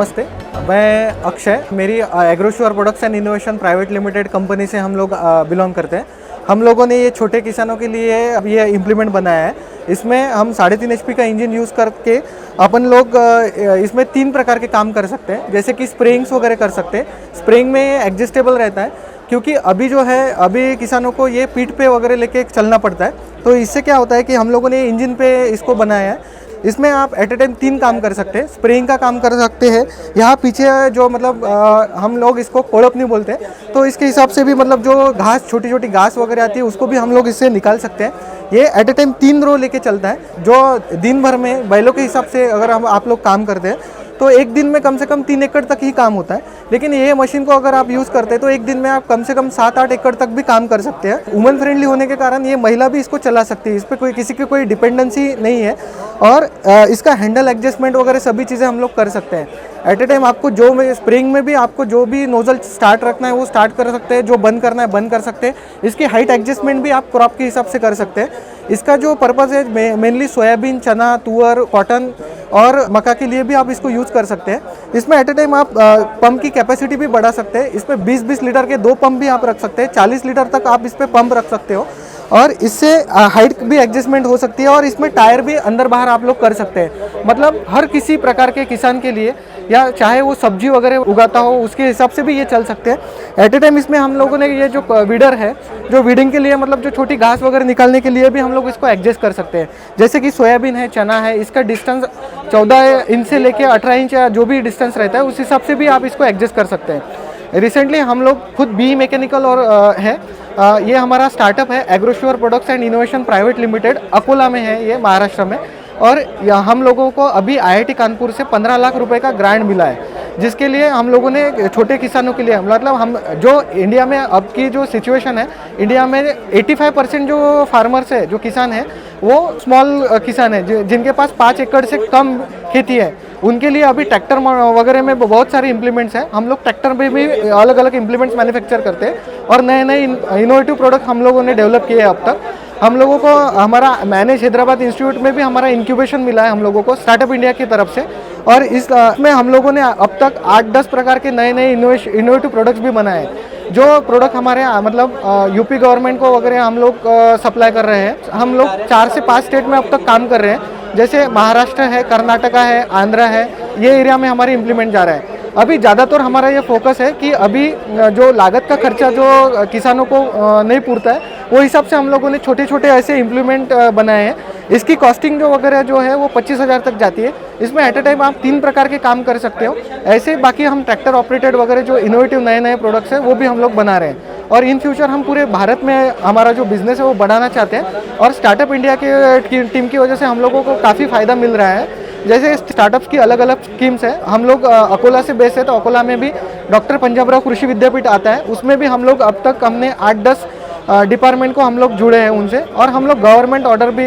नमस्ते, मैं अक्षय। मेरी AgroSure Products and Innovation Private Limited company से हम लोग बिलोंग करते हैं। हम लोगों ने ये छोटे किसानों के लिए अब ये इम्प्लीमेंट बनाया है। इसमें हम 3.5 HP का इंजन यूज़ करके अपन लोग इसमें 3 प्रकार के काम कर सकते हैं। जैसे कि स्प्रेइंग्स वगैरह कर सकते हैं। स्प्रेइंग में एडजस्टेबल रहता है, क्योंकि अभी जो है अभी किसानों को ये पीठ पे वगैरह लेके चलना पड़ता है। तो इससे क्या होता है कि हम लोगों ने इंजन पे इसको बनाया है। इसमें आप एट ए टाइम 3 काम कर सकते हैं। स्प्रेइंग का काम कर सकते हैं। यहाँ पीछे जो मतलब हम लोग इसको कोड़प नहीं बोलते, तो इसके हिसाब से भी मतलब जो घास, छोटी छोटी घास वगैरह आती है, उसको भी हम लोग इससे निकाल सकते हैं। ये एट ए टाइम 3 रो लेके चलता है। जो दिन भर में बैलों के हिसाब से अगर आप लोग काम करते हैं तो एक दिन में कम से कम 3 एकड़ तक ही काम होता है। लेकिन ये मशीन को अगर आप यूज़ करते हैं तो एक दिन में आप कम से कम 7-8 एकड़ तक भी काम कर सकते हैं। वुमन फ्रेंडली होने के कारण ये महिला भी इसको चला सकती है। इस पर कोई किसी की कोई डिपेंडेंसी नहीं है। और इसका हैंडल एडजस्टमेंट वगैरह सभी चीज़ें हम लोग कर सकते हैं। एट ए टाइम आपको जो स्प्रिंग में भी आपको जो भी नोजल स्टार्ट रखना है वो स्टार्ट कर सकते हैं, जो बंद करना है बंद कर सकते हैं। इसकी हाइट एडजस्टमेंट भी आप क्रॉप के हिसाब से कर सकते हैं। इसका जो पर्पज़ है मेनली सोयाबीन, चना, तुअर, कॉटन और मक्का के लिए भी आप इसको यूज़ कर सकते हैं। इसमें एट ए टाइम आप पंप की कैपेसिटी भी बढ़ा सकते हैं। इसमें 20-20 लीटर के 2 पंप भी आप रख सकते हैं। 40 लीटर तक आप इस पर पंप रख सकते हो। और इससे हाइट भी एडजस्टमेंट हो सकती है। और इसमें टायर भी अंदर बाहर आप लोग कर सकते हैं। मतलब हर किसी प्रकार के किसान के लिए, या चाहे वो सब्जी वगैरह उगाता हो, उसके हिसाब से भी ये चल सकते हैं। एट ए टाइम इसमें हम लोगों ने ये जो वीडर है, जो वीडिंग के लिए मतलब जो छोटी घास वगैरह निकालने के लिए भी हम लोग इसको एडजस्ट कर सकते हैं। जैसे कि सोयाबीन है, चना है, इसका डिस्टेंस 14 इंच से लेके 18 इंच या जो भी डिस्टेंस रहता है उस हिसाब से भी आप इसको एडजस्ट कर सकते हैं। रिसेंटली हम लोग खुद बी मैकेनिकल और है ये हमारा स्टार्टअप है AgroSure Products and Innovation Private Limited, Akola में है ये, महाराष्ट्र में। और हम लोगों को अभी IIT कानपुर से 15 लाख रुपए का ग्रांट मिला है, जिसके लिए हम लोगों ने छोटे किसानों के लिए मतलब हम जो इंडिया में अब की जो सिचुएशन है, इंडिया में 85% जो फार्मर्स है, जो किसान है, वो स्मॉल किसान है, जिनके पास 5 एकड़ से कम खेती है। उनके लिए अभी ट्रैक्टर वगैरह में बहुत सारे इम्प्लीमेंट्स हैं। हम लोग ट्रैक्टर में भी अलग अलग इम्प्लीमेंट्स मैन्युफैक्चर करते हैं और नए नए इनोवेटिव प्रोडक्ट हम लोगों ने डेवलप किए हैं अब तक। हम लोगों को हमारा मैनेज हैदराबाद इंस्टीट्यूट में भी हमारा इंक्यूबेशन मिला है हम लोगों को स्टार्टअप इंडिया की तरफ से। और इसमें हम लोगों ने अब तक 8-10 प्रकार के नए नए इनोवेटिव प्रोडक्ट्स भी बनाए हैं, जो प्रोडक्ट हमारे मतलब यूपी गवर्नमेंट को वगैरह हम लोग सप्लाई कर रहे हैं। हम लोग 4 से 5 स्टेट में अब तक काम कर रहे हैं। जैसे महाराष्ट्र है, कर्नाटका है, आंध्र है, ये एरिया में हमारे इम्प्लीमेंट जा रहा है। अभी ज़्यादातर हमारा ये फोकस है कि अभी जो लागत का खर्चा जो किसानों को नहीं पूरता है, वो हिसाब से हम लोगों ने छोटे छोटे ऐसे इम्प्लीमेंट बनाए हैं। इसकी कॉस्टिंग जो वगैरह जो है वो 25,000 तक जाती है। इसमें एट ए टाइम आप 3 प्रकार के काम कर सकते हो। ऐसे बाकी हम ट्रैक्टर ऑपरेटेड वगैरह जो इनोवेटिव नए नए प्रोडक्ट्स हैं वो भी हम लोग बना रहे हैं। और इन फ्यूचर हम पूरे भारत में हमारा जो बिज़नेस है वो बढ़ाना चाहते हैं। और स्टार्टअप इंडिया के टीम की वजह से हम लोगों को काफ़ी फ़ायदा मिल रहा है। जैसे स्टार्टअप्स की अलग अलग स्कीम्स है। हम लोग अकोला से बेस है, तो अकोला में भी डॉक्टर पंजाबराव कृषि विद्यापीठ आता है। उसमें भी हम लोग अब तक हमने 8-10 डिपार्टमेंट को हम लोग जुड़े हैं उनसे। और हम लोग गवर्नमेंट ऑर्डर भी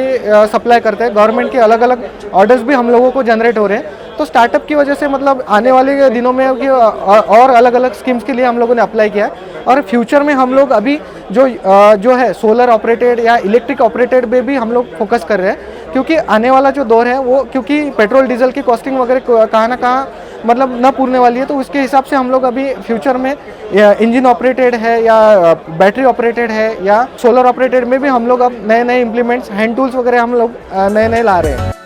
सप्लाई करते हैं। गवर्नमेंट के अलग अलग ऑर्डर्स भी हम लोगों को जनरेट हो रहे हैं। तो स्टार्टअप की वजह से मतलब आने वाले दिनों में और अलग अलग स्कीम्स के लिए हम लोगों ने अप्लाई किया है। और फ्यूचर में हम लोग अभी जो है सोलर ऑपरेटेड या इलेक्ट्रिक ऑपरेटेड पे भी हम लोग फोकस कर रहे हैं, क्योंकि आने वाला जो दौर है वो, क्योंकि पेट्रोल डीजल की कॉस्टिंग वगैरह कहाँ ना कहाँ मतलब न पूरने वाली है। तो उसके हिसाब से हम लोग अभी फ्यूचर में इंजन ऑपरेटेड है या बैटरी ऑपरेटेड है या सोलर ऑपरेटेड में भी हम लोग अब नए नए इम्प्लीमेंट्स, हैंड टूल्स वगैरह हम लोग नए नए ला रहे हैं।